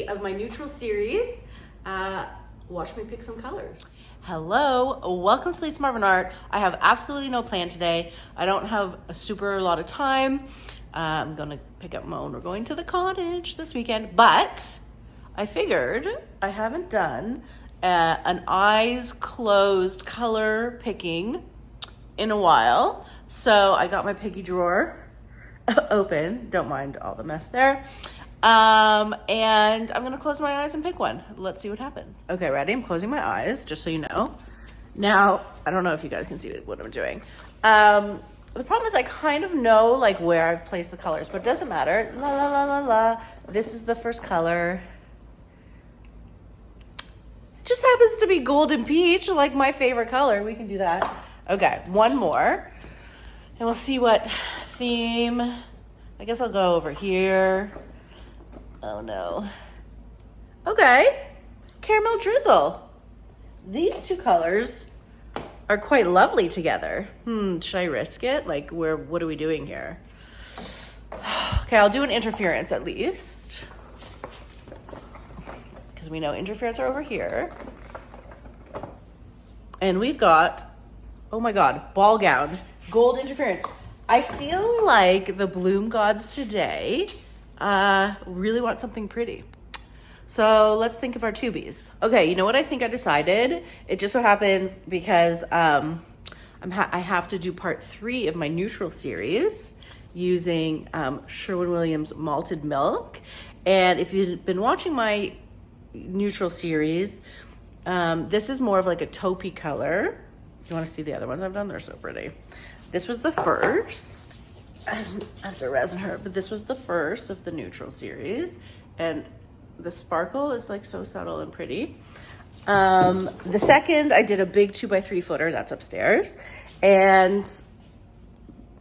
3 of my neutral series. Watch me pick some colors. Hello, welcome to Lisa Marvin Art. I have absolutely no plan today. I don't have a super lot of time. I'm gonna pick up Moan. We're going to the cottage this weekend, but I figured I haven't done an eyes closed color picking in a while. So I got my piggy drawer open. Don't mind all the mess there. And I'm gonna close my eyes and pick one. Let's see what happens. Okay, ready? I'm closing my eyes, just so you know. Now, I don't know if you guys can see what I'm doing. The problem is I kind of know like where I've placed the colors, but it doesn't matter. La la la la la. This is the first color. Just happens to be golden peach, like my favorite color. We can do that. Okay, one more. And we'll see what theme. I guess I'll go over here. Oh no. Okay, caramel drizzle. These two colors are quite lovely together. Should I risk it? Like, what are we doing here? Okay, I'll do an interference at least. Because we know interference are over here. And we've got, oh my God, ball gown, gold interference. I feel like the bloom gods today really want something pretty. So let's think of our tubies. Okay, you know what I think I decided? It just so happens because I have to do part 3 of my neutral series using Sherwin-Williams malted milk. And if you've been watching my neutral series, this is more of like a taupey color. You want to see the other ones I've done? They're so pretty. This was the first. I have to resin her, but this was the first of the neutral series. And the sparkle is like so subtle and pretty. The second, I did a big 2x3 footer. That's upstairs. And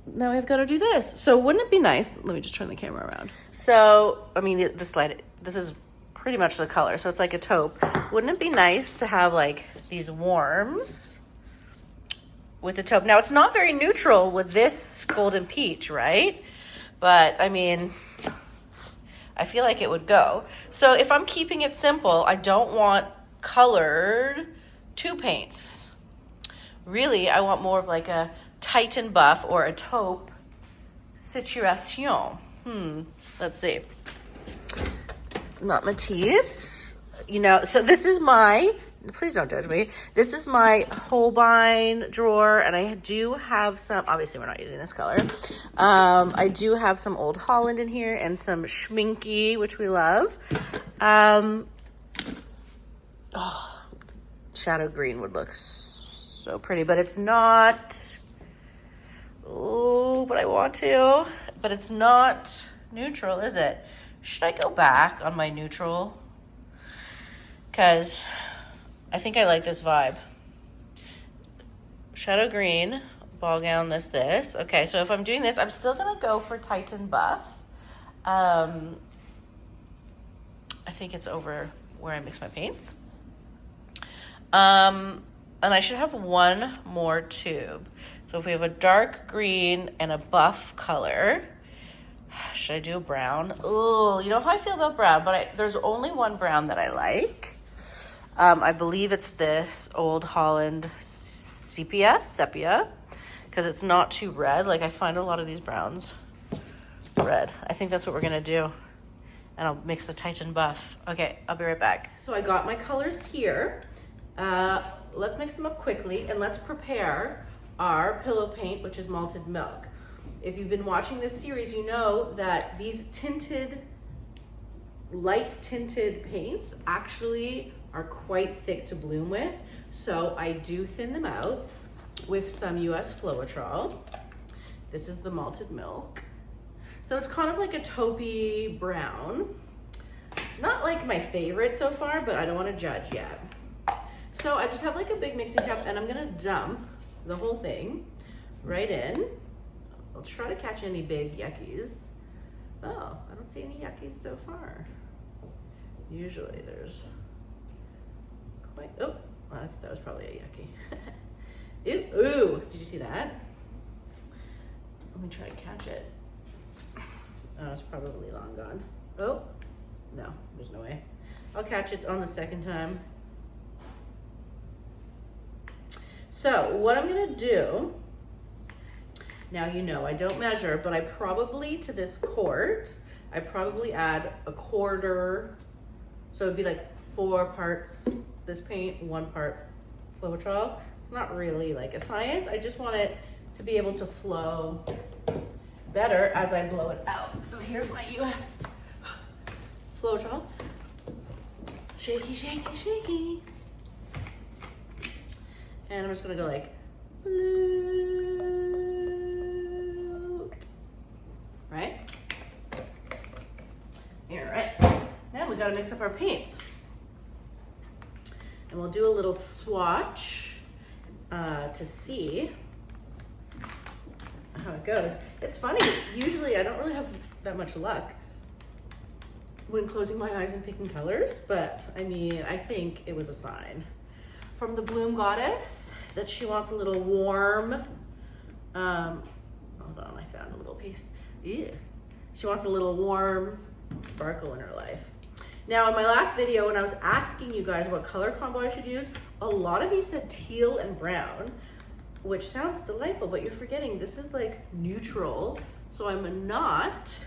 now we've got to do this. So wouldn't it be nice? Let me just turn the camera around. So, I mean, this is pretty much the color. So it's like a taupe. Wouldn't it be nice to have like these warms with the taupe? Now it's not very neutral with this golden peach, right? But I mean, I feel like it would go. So if I'm keeping it simple, I don't want colored 2 paints. Really, I want more of like a Titan buff or a taupe situation. Let's see. Not Matisse. You know, so this is my, please don't judge me. This is my Holbein drawer, and I do have some, obviously we're not using this color. I do have some Old Holland in here and some Schminky, which we love. Oh, shadow green would look so pretty, but it's not. Oh, but I want to. But it's not neutral, is it? Should I go back on my neutral? Because I think I like this vibe. Shadow green, ball gown, this. Okay, so if I'm doing this, I'm still gonna go for Titan buff. I think it's over where I mix my paints. And I should have one more tube. So if we have a dark green and a buff color, should I do a brown? Oh, you know how I feel about brown, but there's only one brown that I like. I believe it's this Old Holland sepia, because it's not too red. Like I find a lot of these browns red. I think that's what we're gonna do. And I'll mix the Titan buff. Okay, I'll be right back. So I got my colors here. Let's mix them up quickly and let's prepare our pillow paint, which is malted milk. If you've been watching this series, you know that these light tinted paints actually are quite thick to bloom with. So I do thin them out with some US Floetrol. This is the malted milk. So it's kind of like a taupey brown. Not like my favorite so far, but I don't want to judge yet. So I just have like a big mixing cup and I'm gonna dump the whole thing right in. I'll try to catch any big yuckies. Oh, I don't see any yuckies so far. Usually there's quite, oh, that was probably a yucky. Ooh, did you see that? Let me try to catch it. Oh, it's probably long gone. Oh, no, there's no way. I'll catch it on the second time. So what I'm gonna do, now you know I don't measure, but I probably, to this quart, I probably add a quarter, so it'd be like 4 parts this paint, 1 part Floetrol. It's not really like a science, I just want it to be able to flow better as I blow it out. So here's my US Floetrol. Shaky, shaky, shaky. And I'm just gonna go like, bloop, right? Here, right? Now we gotta mix up our paints. And we'll do a little swatch to see how it goes. It's funny, usually I don't really have that much luck when closing my eyes and picking colors, but I mean, I think it was a sign from the Bloom Goddess that she wants a little warm, hold on, I found a little piece. Ew. She wants a little warm sparkle in her life. Now in my last video, when I was asking you guys what color combo I should use, a lot of you said teal and brown, which sounds delightful, but you're forgetting this is like neutral, so I'm not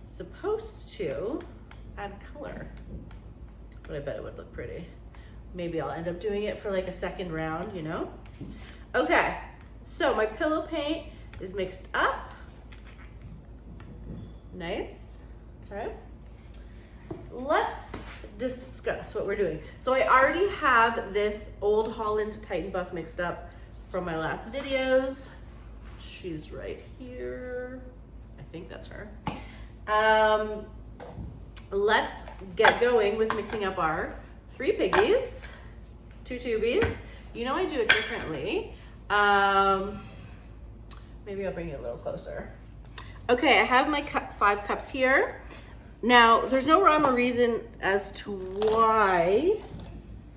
supposed to add color, but I bet it would look pretty. Maybe I'll end up doing it for like a second round, you know? Okay, so my pillow paint is mixed up. Nice, okay. Let's discuss what we're doing. So I already have this Old Holland Titan Buff mixed up from my last videos. She's right here. I think that's her. Let's get going with mixing up our 3 piggies, 2 tubies. You know I do it differently. Maybe I'll bring you a little closer. Okay, I have my 5 cups here. Now, there's no rhyme or reason as to why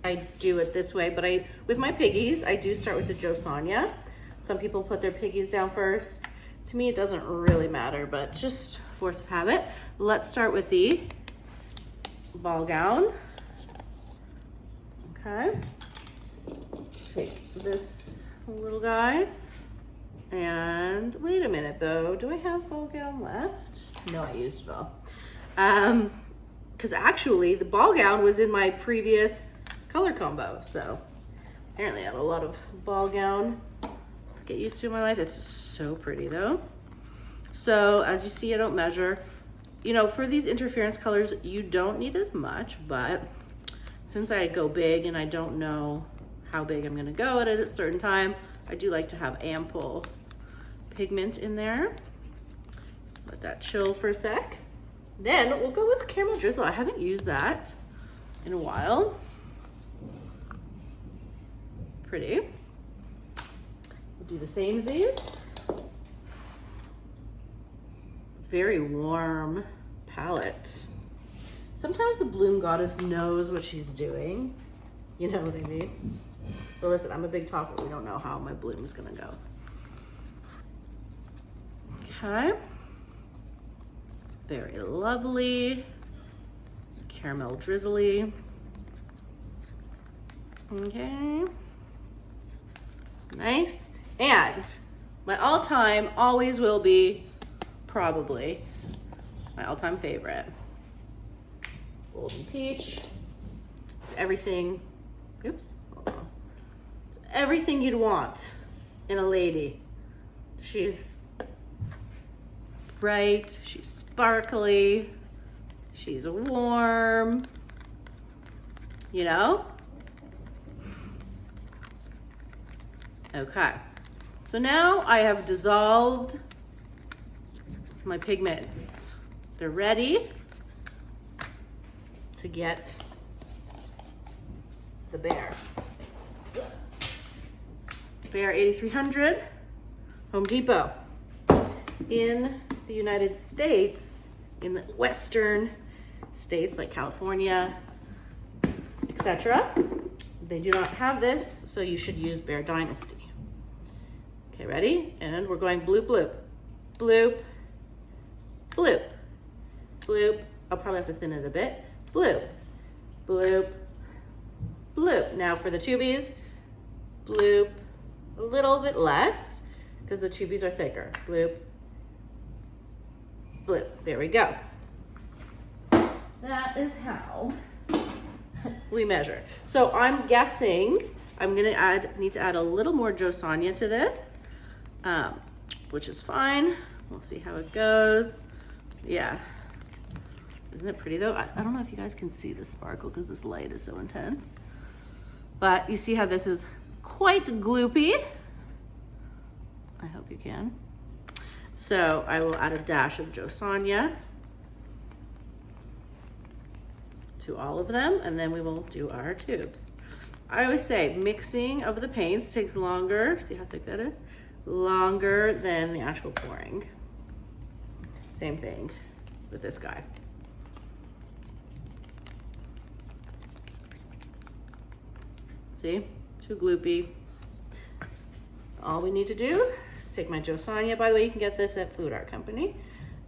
I do it this way, but with my piggies, I do start with the Jo Sonja. Some people put their piggies down first. To me, it doesn't really matter, but just force of habit. Let's start with the ball gown. Okay. Take this little guy. And wait a minute though, do I have ball gown left? No, I used it all. Because actually the ball gown was in my previous color combo, so apparently I have a lot of ball gown to get used to in my life. It's so pretty though. So as you see, I don't measure. You know, for these interference colors, you don't need as much, but since I go big and I don't know how big I'm gonna go at a certain time, I do like to have ample pigment in there. Let that chill for a sec. Then we'll go with caramel drizzle. I haven't used that in a while. Pretty. We'll do the same as these. Very warm palette. Sometimes the Bloom Goddess knows what she's doing. You know what I mean? But listen, I'm a big talker. We don't know how my bloom is gonna go. Okay. Very lovely. Caramel drizzly. Okay. Nice. And my all-time always will be probably my all-time favorite. Golden peach. It's everything. Oops. Hold on. It's everything you'd want in a lady. She's bright, she's sparkly, she's warm, you know? Okay, so now I have dissolved my pigments. They're ready to get the Bear. So, Bear 8300, Home Depot. In the United States, in the western states like California, etc., they do not have this, so you should use Bear Dynasty. Okay, ready? And we're going bloop, bloop, bloop, bloop, bloop. I'll probably have to thin it a bit. Bloop, bloop, bloop. Now for the tubies, bloop, a little bit less because the tubies are thicker. Bloop, bloop. There we go. That is how we measure. So I'm guessing I'm gonna need to add a little more Jo Sonja to this, which is fine. We'll see how it goes. Yeah. Isn't it pretty though? I don't know if you guys can see the sparkle because this light is so intense. But you see how this is quite gloopy? I hope you can. So I will add a dash of Jo Sonja to all of them, and then we will do our tubes. I always say mixing of the paints takes longer. See how thick that is? Longer than the actual pouring. Same thing with this guy. See, too gloopy. All we need to do is take my Jo Sonja. By the way, you can get this at Fluid Art Company.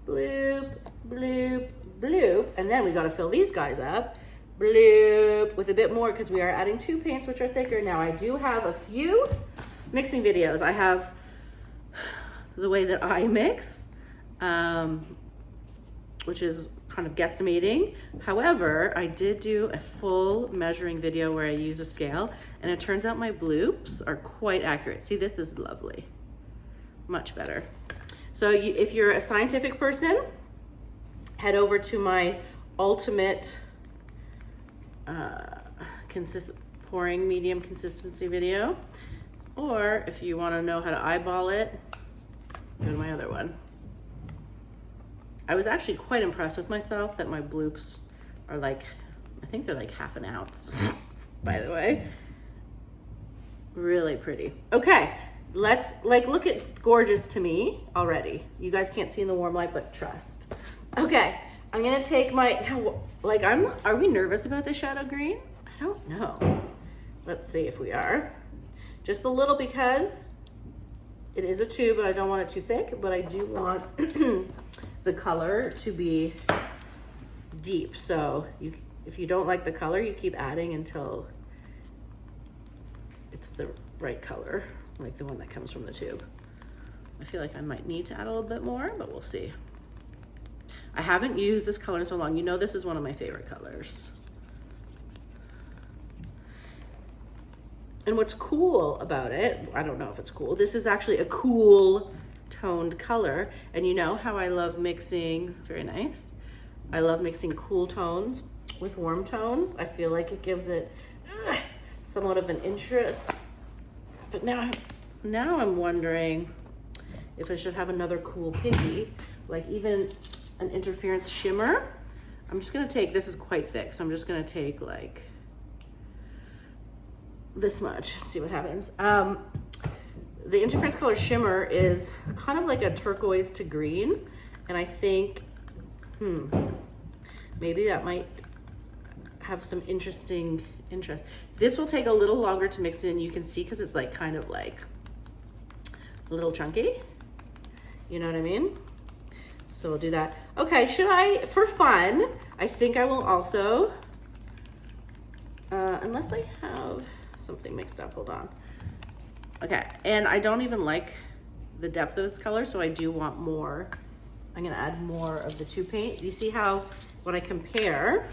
Bloop, bloop, bloop. And then we gotta fill these guys up. Bloop, with a bit more because we are adding 2 paints which are thicker. Now I do have a few mixing videos. I have the way that I mix, which is kind of guesstimating. However, I did do a full measuring video where I use a scale, and it turns out my bloops are quite accurate. See, this is lovely, much better. So if you're a scientific person, head over to my ultimate pouring medium consistency video, or if you want to know how to eyeball it, go to my other one. I was actually quite impressed with myself that my bloops are like, I think they're like ½ an ounce, by the way. Really pretty. Okay, let's look at gorgeous to me already. You guys can't see in the warm light, but trust. Okay, I'm gonna take my, are we nervous about the shadow green? I don't know. Let's see if we are. Just a little because it is a tube and I don't want it too thick, but I do want the color to be deep. So if you don't like the color, you keep adding until it's the right color, like the one that comes from the tube. I feel like I might need to add a little bit more, but we'll see. I haven't used this color in so long. You know, this is one of my favorite colors. And what's cool about it, I don't know if it's cool, this is actually a cool toned color. And you know how I love mixing, very nice. I love mixing cool tones with warm tones. I feel like it gives it somewhat of an interest. But now I'm wondering if I should have another cool piggy, like even an interference shimmer. I'm just gonna take, this is quite thick, so I'm just gonna take like this much, see what happens. The interference color shimmer is kind of like a turquoise to green, and I think, maybe that might have some interesting interest. This will take a little longer to mix in, you can see, because it's like kind of like a little chunky, you know what I mean? So we'll do that. Okay, should I, for fun, I think I will also, unless I have something mixed up, hold on. Okay, and I don't even like the depth of this color, so I do want more. I'm gonna add more of the tube paint. You see how when I compare,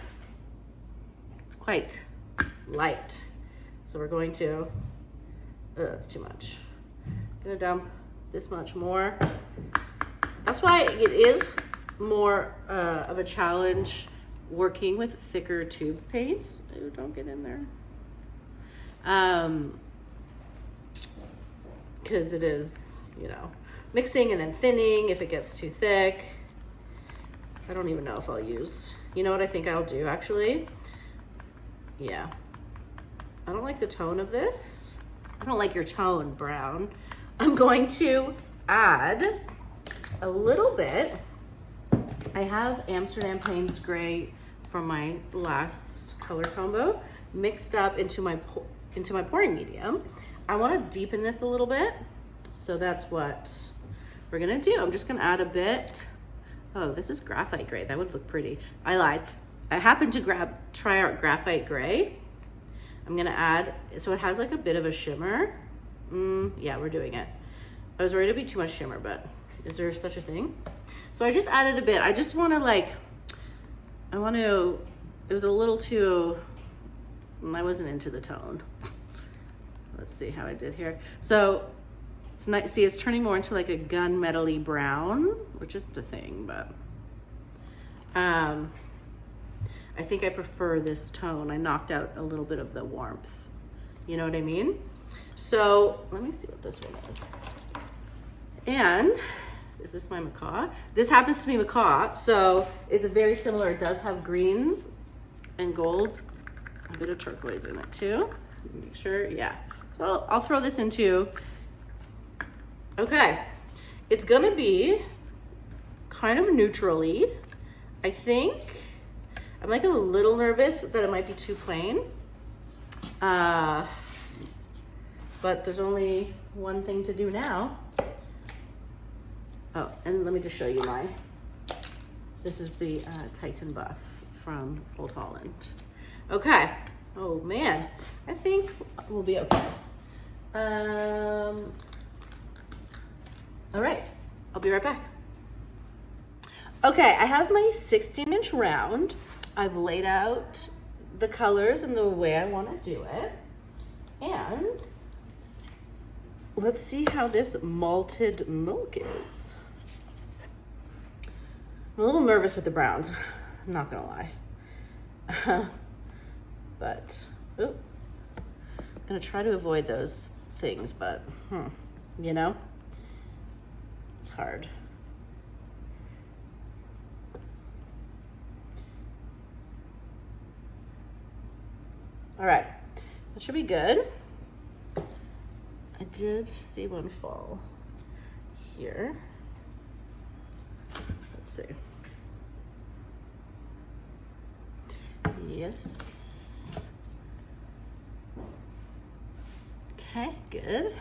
it's quite light. So we're going to, that's too much. I'm gonna dump this much more. That's why it is more of a challenge working with thicker tube paints. Ooh, don't get in there. Because it is, you know, mixing and then thinning if it gets too thick. I don't even know if I'll use, you know what I think I'll do actually? Yeah. I don't like the tone of this. I don't like your tone, brown. I'm going to add a little bit. I have Amsterdam Payne's Gray from my last color combo mixed up into my pouring medium. I want to deepen this a little bit, so that's what we're gonna do. I'm just gonna add a bit. Oh, this is graphite gray. That would look pretty. I lied. I happened to try out graphite gray. I'm gonna add, so it has like a bit of a shimmer. Yeah, we're doing it. I was worried it'd be too much shimmer, but is there such a thing? So I just added a bit. I just wanna it was a little too, I wasn't into the tone. Let's see how I did here. So it's nice, see it's turning more into like a gunmetal-y brown, which isn't a thing, but I think I prefer this tone. I knocked out a little bit of the warmth. You know what I mean? So let me see what this one is. And is this my macaw? This happens to be macaw, so it's a very similar. It does have greens and golds, a bit of turquoise in it too. Make sure, yeah. So I'll throw this into, okay. It's gonna be kind of neutrally. I think, I'm like a little nervous that it might be too plain. But there's only one thing to do now. Oh, and let me just show you this is the Titan Buff from Old Holland. Okay, oh man, I think we'll be okay. All right, I'll be right back. Okay, I have my 16-inch round. I've laid out the colors and the way I want to do it. And let's see how this malted milk is. I'm a little nervous with the browns, I'm not gonna lie. But, I'm gonna try to avoid those things, but, you know, it's hard. All right, that should be good. I did see one fall here. Let's see. Yes. Okay, good.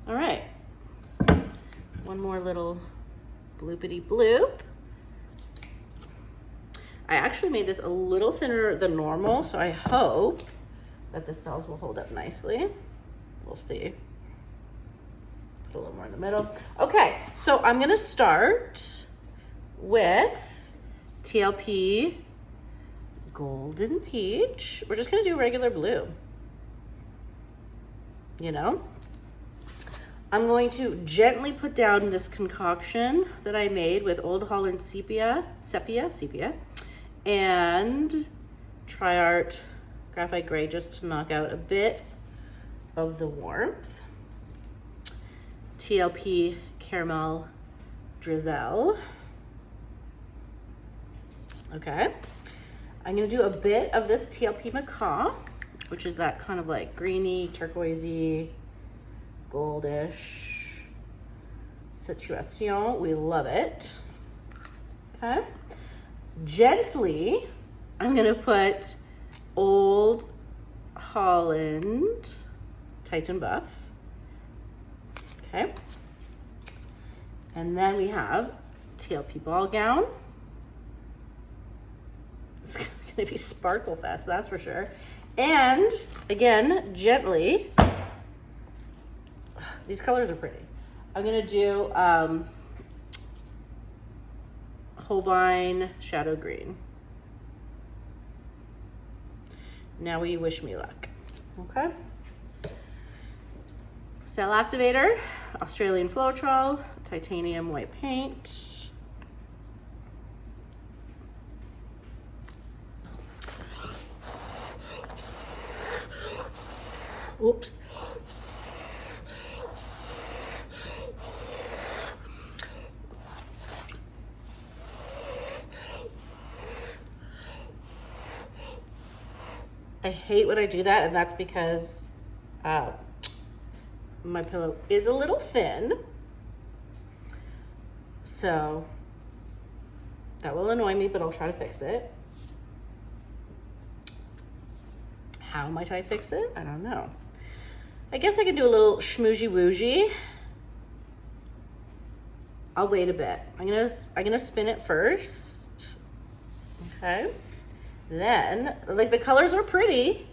All right. One more little bloopity bloop. I actually made this a little thinner than normal, so I hope that the cells will hold up nicely. We'll see. Put a little more in the middle. Okay, so I'm gonna start with TLP Golden Peach. We're just gonna do regular blue. You know? I'm going to gently put down this concoction that I made with Old Holland sepia, and TriArt Graphite Gray just to knock out a bit of the warmth. TLP Caramel Drizzle. Okay. I'm gonna do a bit of this TLP Macaw, which is that kind of like greeny, turquoisey, goldish situation. We love it. Okay. Gently, I'm gonna put Old Holland Titan Buff. Okay. And then we have TLP Ball Gown. It's gonna be Sparkle Fest, that's for sure. And again, gently, these colors are pretty. I'm gonna do Holbein Shadow Green. Now will you wish me luck? Okay. Cell Activator, Australian Floetrol, titanium white paint. Oops. I hate when I do that, and that's because my pillow is a little thin. So that will annoy me, but I'll try to fix it. How might I fix it? I don't know. I guess I could do a little schmoozy woogey. I'll wait a bit. I'm gonna spin it first. Okay. Then, like, the colors are pretty.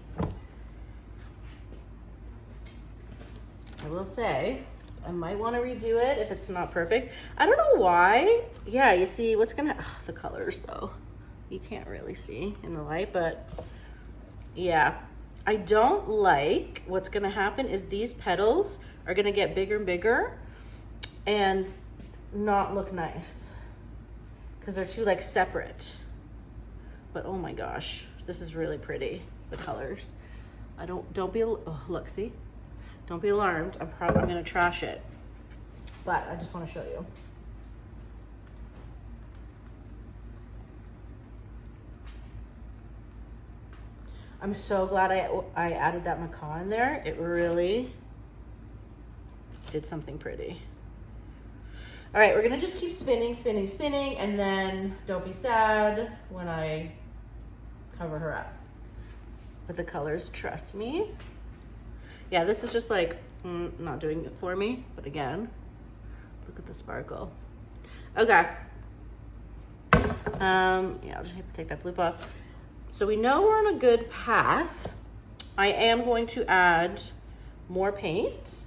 I will say, I might want to redo it if it's not perfect. I don't know why. Yeah, you see what's gonna, the colors though. You can't really see in the light, but yeah. I don't like what's gonna happen is these petals are gonna get bigger and bigger and not look nice because they're too like separate. But oh my gosh, this is really pretty, the colors. Don't be, oh, look, see? Don't be alarmed. I'm gonna trash it, but I just want to show you. I'm so glad I added that macaw in there. It really did something pretty. All right, we're gonna just keep spinning, spinning, spinning, and then don't be sad when I cover her up. But the colors, trust me. Yeah, this is just like, not doing it for me, but again, look at the sparkle. Okay. Yeah, I'll just have to take that bloop off. So we know we're on a good path. I am going to add more paint.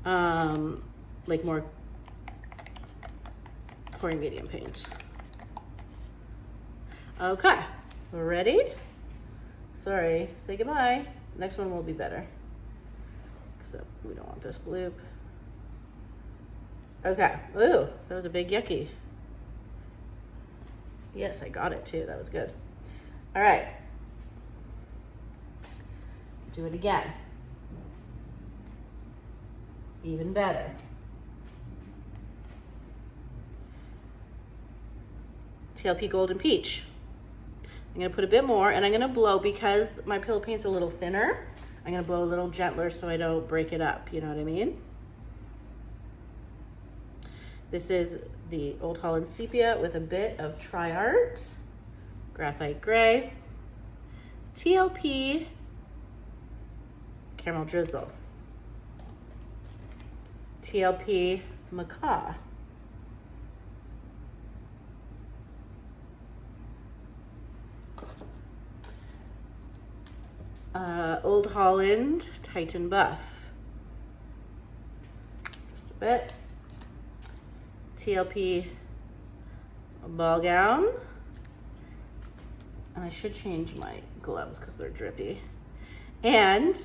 Like more pouring medium paint. Okay, we're ready. Sorry, say goodbye. Next one will be better. Except we don't want this bloop. Okay, ooh, that was a big yucky. Yes, I got it too, that was good. All right, do it again. Even better. TLP Golden Peach. I'm gonna put a bit more and I'm gonna blow because my pillow paint's a little thinner. I'm gonna blow a little gentler so I don't break it up, you know what I mean? This is the Old Holland Sepia with a bit of Tri-Art, Graphite Gray, TLP Caramel Drizzle, TLP Macaw, Old Holland Titan Buff, just a bit, TLP Ball Gown, and I should change my gloves because they're drippy, and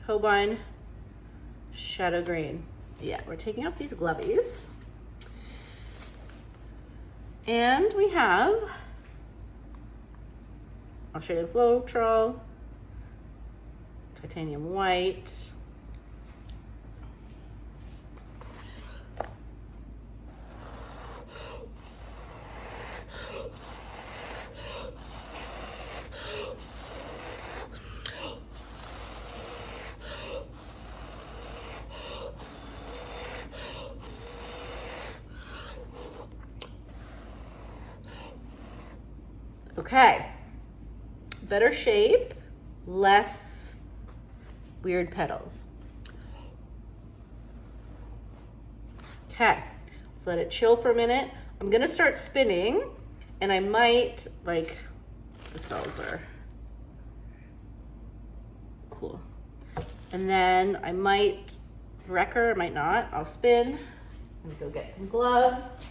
Holbein Shadow Green. Yeah, we're taking off these glovies. And we have our shaded Floetrol, Titanium White, okay, better shape, less weird petals. Okay, let's let it chill for a minute. I'm gonna start spinning and I might, like, the cells are cool. And then I might wreck her, I might not. I'll spin and go get some gloves.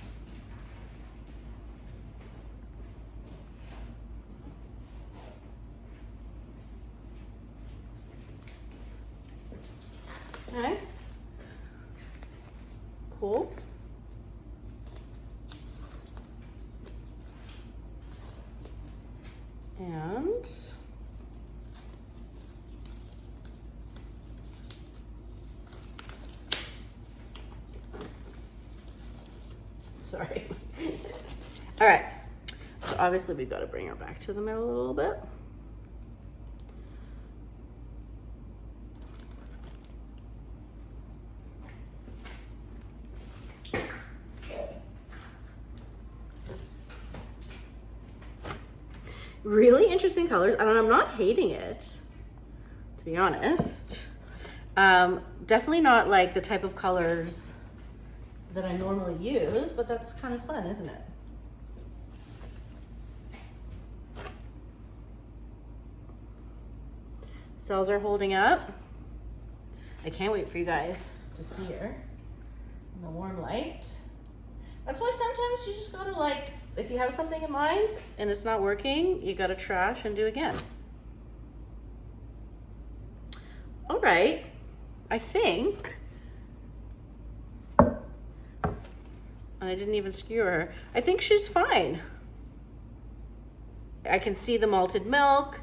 Okay, cool. And sorry. All right, so obviously we've got to bring her back to the middle a little bit. Really interesting colors, and I'm not hating it, to be honest. Definitely not like the type of colors that I normally use, but that's kind of fun, isn't it? Cells are holding up. I can't wait for you guys to see her in the warm light. That's why sometimes you just gotta, like, if you have something in mind and it's not working, you gotta trash and do again. All right, I think, and I didn't even skewer her, I think she's fine. I can see the malted milk.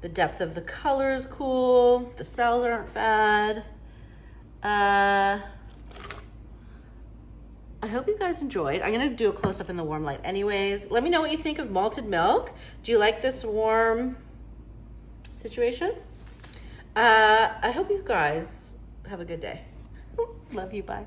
The depth of the color is cool. The cells aren't bad. I hope you guys enjoyed. I'm gonna do a close-up in the warm light anyways. Let me know what you think of malted milk. Do you like this warm situation? I hope you guys have a good day. Love you, bye.